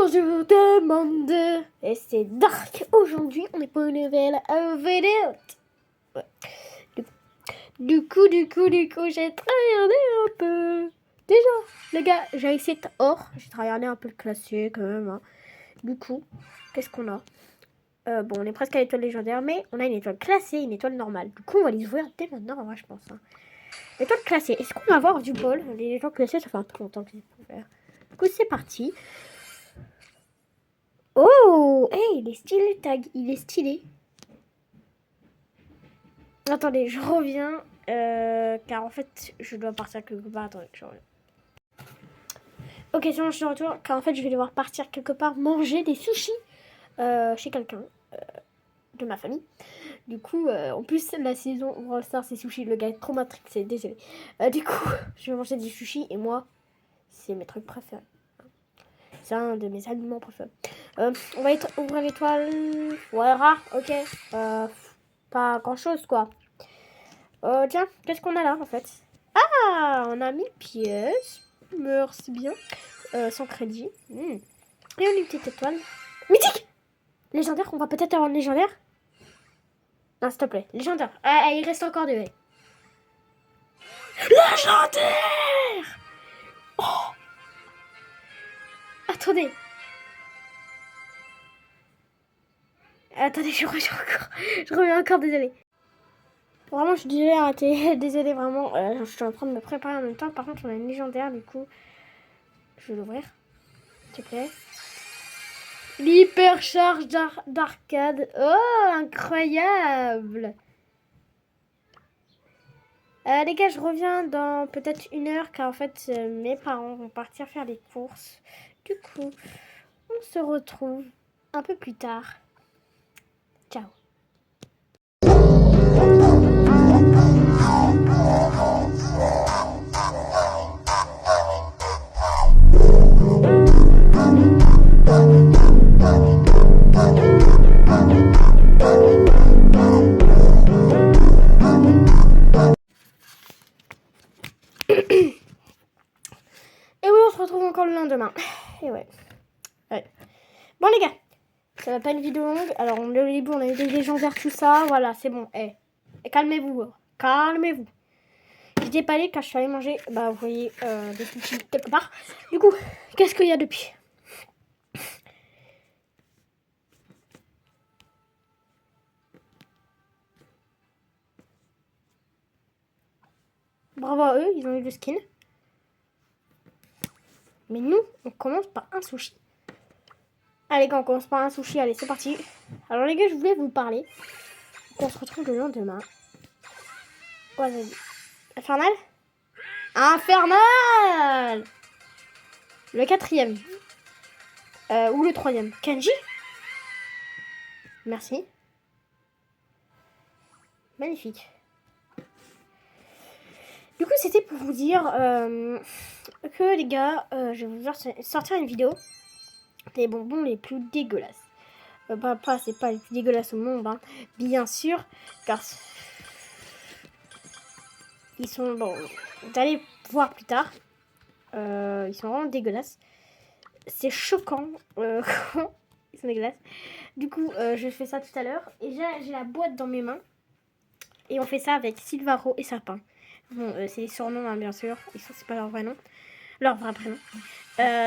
Alors je vous demande, et c'est Dark, aujourd'hui on est pour une nouvelle vidéo. Ouais. Du coup, j'ai regardé un peu. Déjà, les gars, j'ai essayé or, j'ai regardé un peu le classé quand même. Hein. Du coup, qu'est-ce qu'on a bon, on est presque à l'étoile légendaire, mais on a une étoile classée et une étoile normale. Du coup, on va les ouvrir dès maintenant, en vrai, je pense. Hein. L'étoile classée, est-ce qu'on va avoir du bol? Les étoiles classées, ça fait un peu longtemps que j'ai pu faire. Du coup, c'est parti. Oh, hey, il est stylé le tag, il est stylé. Attendez, je reviens, car en fait, je dois partir quelque part. Attendez, je reviens. Ok, c'est bon, je suis de retour, car en fait, je vais devoir partir quelque part manger des sushis chez quelqu'un de ma famille. Du coup, en plus, la saison Brawl Stars, c'est sushis, le gars est trop matrixé, désolé. Du coup, je vais manger des sushis et moi, c'est mes trucs préférés. C'est un de mes aliments préférés. On va ouvrir l'étoile. Ouais, rare, ok. Pas grand chose, quoi. Tiens, qu'est-ce qu'on a là, en fait? Ah, on a 1000 pièces. Merci bien. Sans crédit. Et on a une petite étoile. Mythique! Légendaire, on va peut-être avoir une légendaire. Non, s'il te plaît. Légendaire. Il reste encore 2. Légendaire! Oh! Attendez. Attendez, je reviens encore, désolé. Vraiment, je suis désolée, arrêtez. Désolée, vraiment. Je suis en train de me préparer en même temps. Par contre, on a une légendaire, du coup. Je vais l'ouvrir. S'il te plaît. L'hypercharge d'arcade. Oh, incroyable. Les gars, je reviens dans peut-être 1 heure, car en fait, mes parents vont partir faire des courses. Du coup, on se retrouve un peu plus tard. Ciao. Et oui, on se retrouve encore le lendemain. Et ouais. Bon les gars, ça va pas une vidéo longue. Alors au début on a eu des légendaires, tout ça. Voilà, c'est bon. Calmez-vous. Calmez-vous. J'étais pas allée quand je suis allée manger, bah vous voyez, des sushis quelque part. Du coup, qu'est-ce qu'il y a depuis? Bravo à eux, ils ont eu le skin. Mais nous, on commence par un sushi. Allez, quand on commence par un sushi, allez, c'est parti. Alors les gars, je voulais vous parler. On se retrouve le lendemain. Ouais, vas-y. Infernal? Infernal! Le 4e. Ou le 3e. Kenji? Merci. Magnifique. Du coup, c'était pour vous dire que les gars, je vais vous sortir une vidéo des bonbons les plus dégueulasses. C'est pas les plus dégueulasses au monde, hein, bien sûr, car ils sont, bon, vous allez voir plus tard, ils sont vraiment dégueulasses. C'est choquant, ils sont dégueulasses. Du coup, je fais ça tout à l'heure, et j'ai la boîte dans mes mains, et on fait ça avec Silvaro et Sapin. Bon, c'est des surnoms, hein, bien sûr, et ça, c'est pas leur vrai nom. Leur vrai prénom.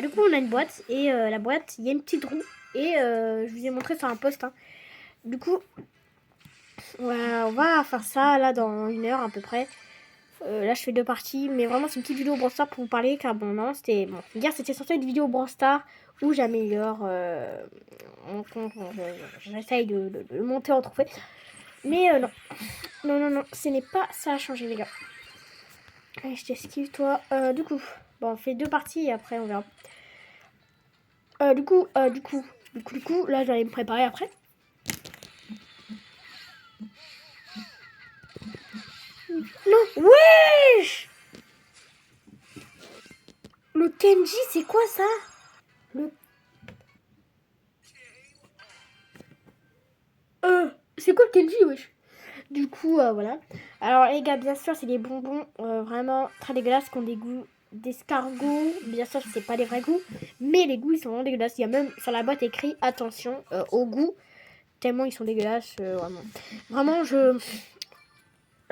Du coup, on a une boîte. Et la boîte, il y a une petite roue. Et je vous ai montré sur un post. Hein. Du coup, on va faire ça là dans 1 heure à peu près. Là, je fais 2 parties. Mais vraiment, c'est une petite vidéo Brawl Stars pour vous parler. Car bon, non, c'était. Bon, hier, c'était censé être une vidéo Brawl Stars où j'améliore. J'essaye de le monter en trophée. Mais non. Non, ce n'est pas ça à changer, les gars. Allez, je t'esquive, toi. Du coup, bon, on fait 2 parties et après, on verra. Du coup, là, je vais aller me préparer après. Non, wesh! Le Kenji, c'est quoi ça? C'est quoi le Kenji, wesh? Du coup, voilà. Alors, les gars, bien sûr, c'est des bonbons vraiment très dégueulasses qui ont des goûts d'escargot. Bien sûr, c'est pas des vrais goûts. Mais les goûts, ils sont vraiment dégueulasses. Il y a même sur la boîte écrit attention au goût. Tellement ils sont dégueulasses, vraiment. Vraiment, je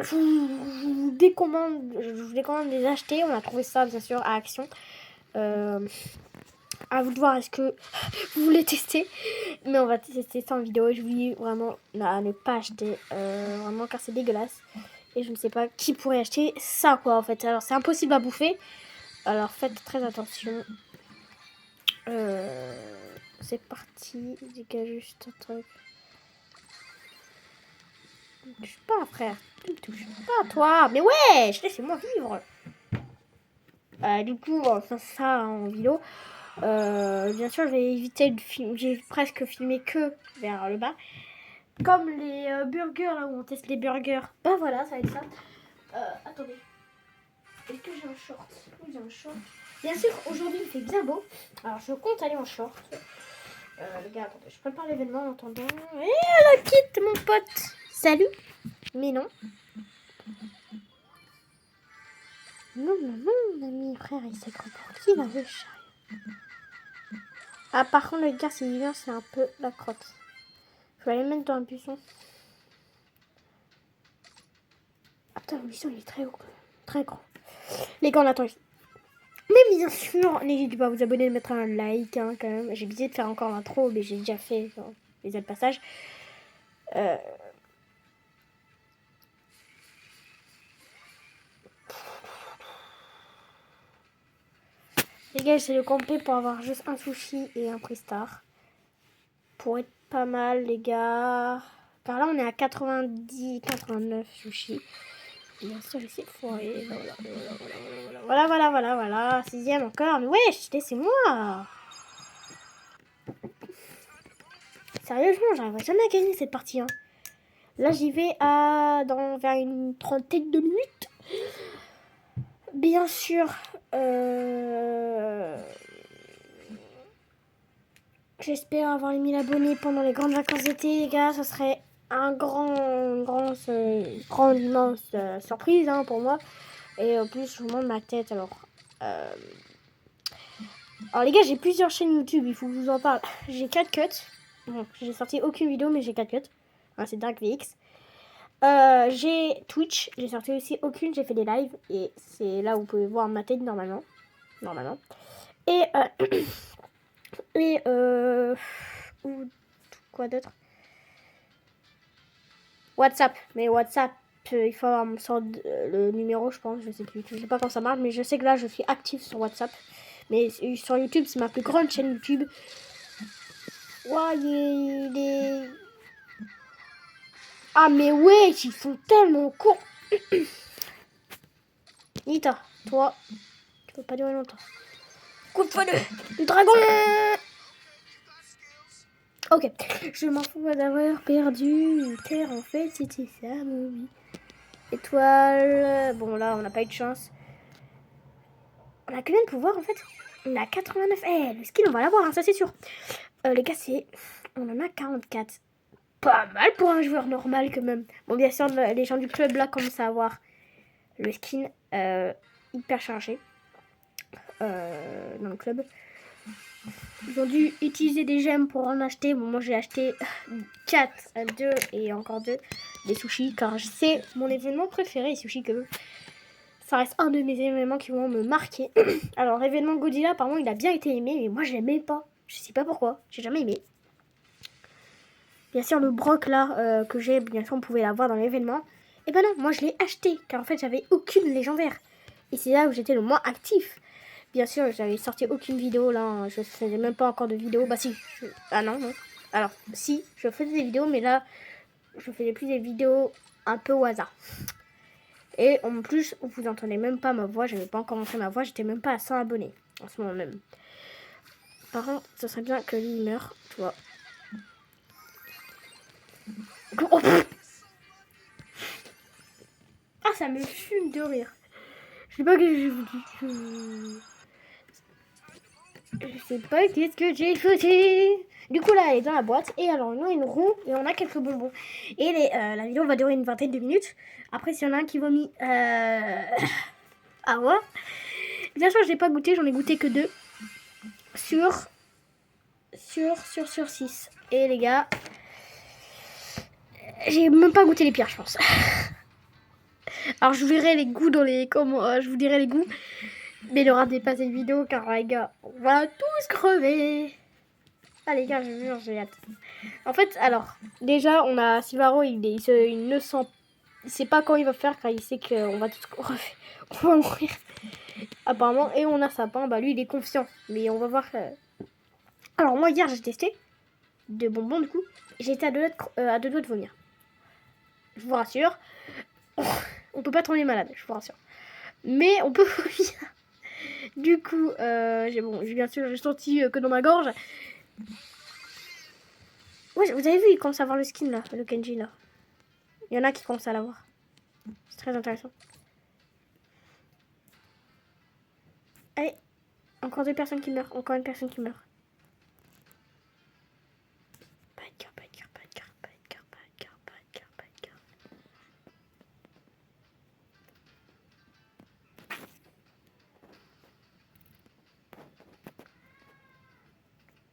vous décommande de les acheter. On a trouvé ça, bien sûr, à Action. À vous de voir, est-ce que vous voulez tester. Mais on va tester ça en vidéo. Je vous dis vraiment à ne pas acheter. Vraiment, car c'est dégueulasse. Et je ne sais pas qui pourrait acheter ça, quoi, en fait. Alors, c'est impossible à bouffer. Alors, faites très attention. C'est parti. Dégage juste un truc. Ne touche pas, frère. Ne touche pas, toi. Mais ouais, laissez-moi vivre. Du coup, on va faire ça en vidéo. Bien sûr, je vais éviter de filmer. J'ai presque filmé que vers le bas. Comme les burgers, là où on teste les burgers. Bah voilà, ça va être ça. Attendez. Est-ce que j'ai un short? Oui, j'ai un short. Bien sûr, aujourd'hui, il fait bien beau. Alors, je compte aller en short. Les gars, attendez, je prépare l'événement en attendant. Et la quitte, mon pote. Salut. Mais non. Non, mon ami, frère, il s'est comporté, il avait le chat. Ah, par contre, le gars, c'est vient, c'est un peu la crotte. Je vais aller mettre dans un buisson. Ah, putain, le buisson, il est très haut, très grand. Les gars, on attend ici. Mais bien sûr, n'hésitez pas à vous abonner, à mettre un like, hein, quand même. J'ai oublié de faire encore l'intro, mais j'ai déjà fait genre, les autres passages. Les gars, j'essaie de camper pour avoir juste un sushi et un Pristar. Pour être pas mal, les gars. Car là, on est à 90, 89 sushis. Bien sûr, j'essaie de foirer. Voilà. Sixième encore. Mais wesh, laissez-moi. Sérieusement, j'arriverai jamais à gagner cette partie. Hein. Là, j'y vais vers une trentaine de minutes. Bien sûr, j'espère avoir les 1000 abonnés pendant les grandes vacances d'été, les gars. Ça serait une grande, immense surprise hein, pour moi. Et en plus, je vous montre ma tête. Alors, les gars, j'ai plusieurs chaînes YouTube. Il faut que je vous en parle. J'ai 4 cuts. Bon, j'ai sorti aucune vidéo, mais j'ai 4 cuts. Hein, c'est DarkVX. J'ai Twitch. J'ai sorti aussi aucune. J'ai fait des lives. Et c'est là où vous pouvez voir ma tête normalement. Et quoi d'autre? WhatsApp. Mais WhatsApp, il faut avoir le numéro, je pense. Je sais plus. Je sais pas quand ça marche, mais je sais que là, je suis active sur WhatsApp. Mais sur YouTube, c'est ma plus grande chaîne YouTube. Ouais, Ah, mais ouais, ils sont tellement courts. Nita, toi, tu peux pas durer longtemps. Coup de feu du dragon. Ok, je m'en fous d'avoir perdu une terre, en fait, c'était ça, mon oui. Étoile, bon là, on n'a pas eu de chance. On a combien de pouvoirs, en fait? On a 89, le skill, on va l'avoir, hein, ça c'est sûr. Les gars, on en a 44. Pas mal pour un joueur normal, quand même. Bon, bien sûr, les gens du club, là, commencent à avoir le skin hyper chargé dans le club. Ils ont dû utiliser des gemmes pour en acheter. Bon, moi j'ai acheté 4, 2 et encore 2 des sushis car c'est mon événement préféré, les sushis que ça reste un de mes événements qui vont me marquer. Alors, l'événement Godzilla, apparemment, il a bien été aimé, mais moi je l'aimais pas. Je sais pas pourquoi, j'ai jamais aimé. Bien sûr, le broc là que j'ai, bien sûr, on pouvait l'avoir dans l'événement. Et ben non, moi je l'ai acheté car en fait j'avais aucune légendaire. Et c'est là où j'étais le moins actif. Bien sûr, j'avais sorti aucune vidéo là, je faisais même pas encore de vidéo. Bah si, ah non. Alors, si, je faisais des vidéos, mais là, je faisais plus des vidéos un peu au hasard. Et en plus, vous entendez même pas ma voix, j'avais pas encore montré ma voix, j'étais même pas à 100 abonnés en ce moment même. Par contre, ce serait bien que lui meure, tu vois. Oh, ah, ça me fume de rire. Je sais pas que je vous dis. Je sais pas qu'est-ce que j'ai foutu. Du coup là elle est dans la boîte. Et alors on a une roue et on a quelques bonbons. Et la vidéo va durer une vingtaine de minutes. Après s'il y en a un qui vomit à voir. Bien sûr je n'ai pas goûté, j'en ai goûté que 2. sur 6. Et les gars, j'ai même pas goûté les pires, je pense. Alors je vous verrai les goûts dans les commentaires, je vous dirai les goûts. Mais ne ratez pas cette vidéo car les gars, on va tous crever. Ah les gars, je jure, j'ai hâte. En fait, alors, déjà, on a Silvaro, il ne sent... Il sait pas quand il va faire car il sait qu'on va tous crever. On va mourir. Apparemment, et on a Sapin, bah lui il est confiant. Mais on va voir... Alors moi hier j'ai testé de bonbons du coup. J'étais à deux doigts de vomir. Je vous rassure. On peut pas tomber malade, je vous rassure. Mais on peut vomir. Du coup, bien sûr, j'ai senti que dans ma gorge. Ouais, vous avez vu, il commence à avoir le skin là, le Kenji là. Il y en a qui commencent à l'avoir. C'est très intéressant. Allez, encore 2 personnes qui meurent. Encore une personne qui meurt. Pas de cœur, pas de cœur, pas de cœur, pas de cœur, pas de cœur, pas de cœur, pas de cœur.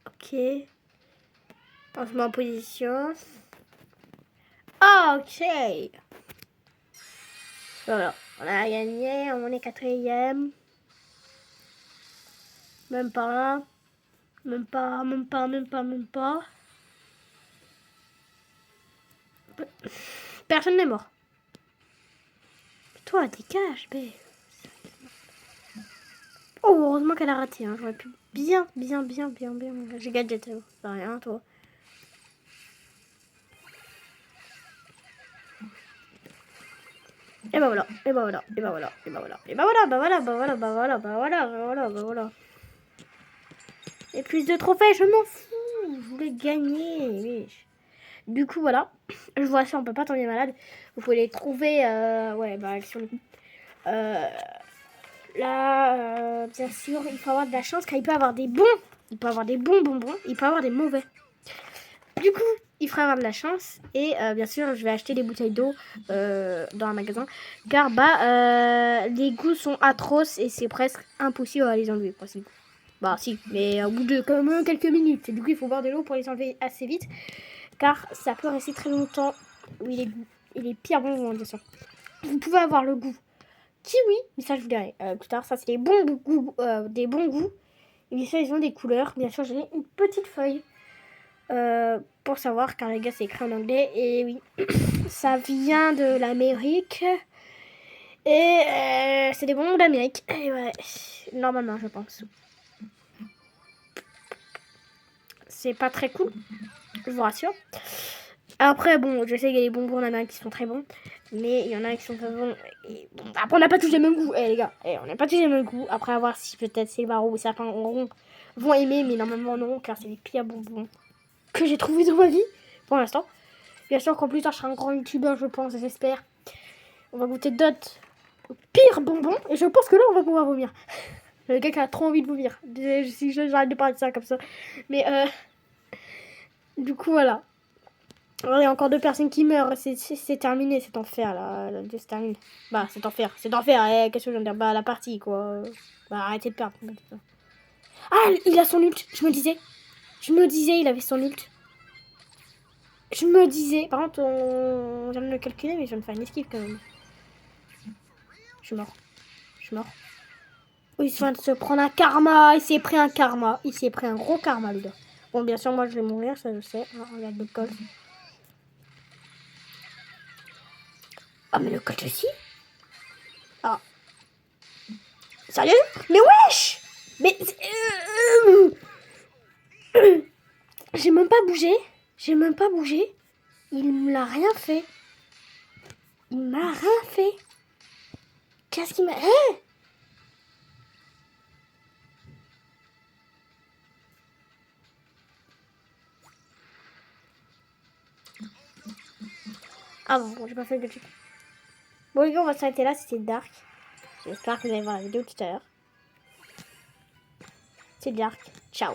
Ok. On se met en position. Ok. Voilà. On a gagné. On est 4e. Même pas là. Même pas. Personne n'est mort. Toi, dégage, bé. Oh, heureusement qu'elle a raté. Hein. J'aurais pu bien. J'ai gadget. Pas rien, toi. Et bah voilà. Et plus de trophées, je m'en fous. Je voulais gagner. Du coup, voilà. Je vous rassure, on peut pas tomber malade. Vous pouvez les trouver. Ouais, bah, sur le coup. Là, bien sûr, il faut avoir de la chance car il peut avoir des bons. Il peut avoir des bons bonbons. Il peut avoir des mauvais. Du coup, il fera avoir de la chance. Et bien sûr, je vais acheter des bouteilles d'eau dans un magasin. Car les goûts sont atroces et c'est presque impossible à les enlever. Bah si, mais au bout de quand même quelques minutes. Du coup, il faut boire de l'eau pour les enlever assez vite. Car ça peut rester très longtemps. Oui, les pires bonbons, bien sûr. Vous pouvez avoir le goût kiwi, mais ça je vous dirai plus tard. Ça, c'est des bons goûts. Et bien sûr, ils ont des couleurs. Bien sûr, j'ai une petite feuille. Pour savoir car les gars c'est écrit en anglais et oui ça vient de l'Amérique et c'est des bonbons d'Amérique et ouais normalement je pense c'est pas très cool, je vous rassure. Après bon je sais qu'il y a des bonbons d'Amérique qui sont très bons mais il y en a qui sont pas bons et, bon, après on n'a pas tous les mêmes goûts les gars on n'a pas tous les mêmes goûts. Après à voir si peut-être Silvaro ou certains vont aimer mais normalement non car c'est les pires bonbons que j'ai trouvé dans ma vie pour l'instant. Bien sûr qu'en plus tard je serai un grand youtubeur, je pense, j'espère. On va goûter d'autres pires bonbons et je pense que là on va pouvoir vomir. Le gars qui a trop envie de vomir. Si j'arrête de parler de ça comme ça. Mais du coup voilà. Il y a encore 2 personnes qui meurent. C'est terminé cet enfer là. Se termine. Bah c'est enfer. Qu'est-ce que je viens de dire? Bah la partie quoi. Bah arrêtez de perdre. Ah il a son ult. Je me disais il avait son ult. Je me disais, par contre, on vient de le calculer, mais je viens de faire une esquive quand même. Je suis mort. Oh, il vient de se prendre un karma. Il s'est pris un karma. Il s'est pris un gros karma, les gars. Bon, bien sûr, moi, je vais mourir, ça, je sais. Ah, regarde le colt. Ah, mais le colt aussi. Ah. Sérieux? Mais wesh! Mais... J'ai même pas bougé. Il me l'a rien fait. Qu'est-ce qu'il m'a... Hein? Ah bon, j'ai pas fait le truc. Bon les gars, on va s'arrêter là, c'était Dark. J'espère que vous allez voir la vidéo tout à l'heure. C'est Dark. Ciao.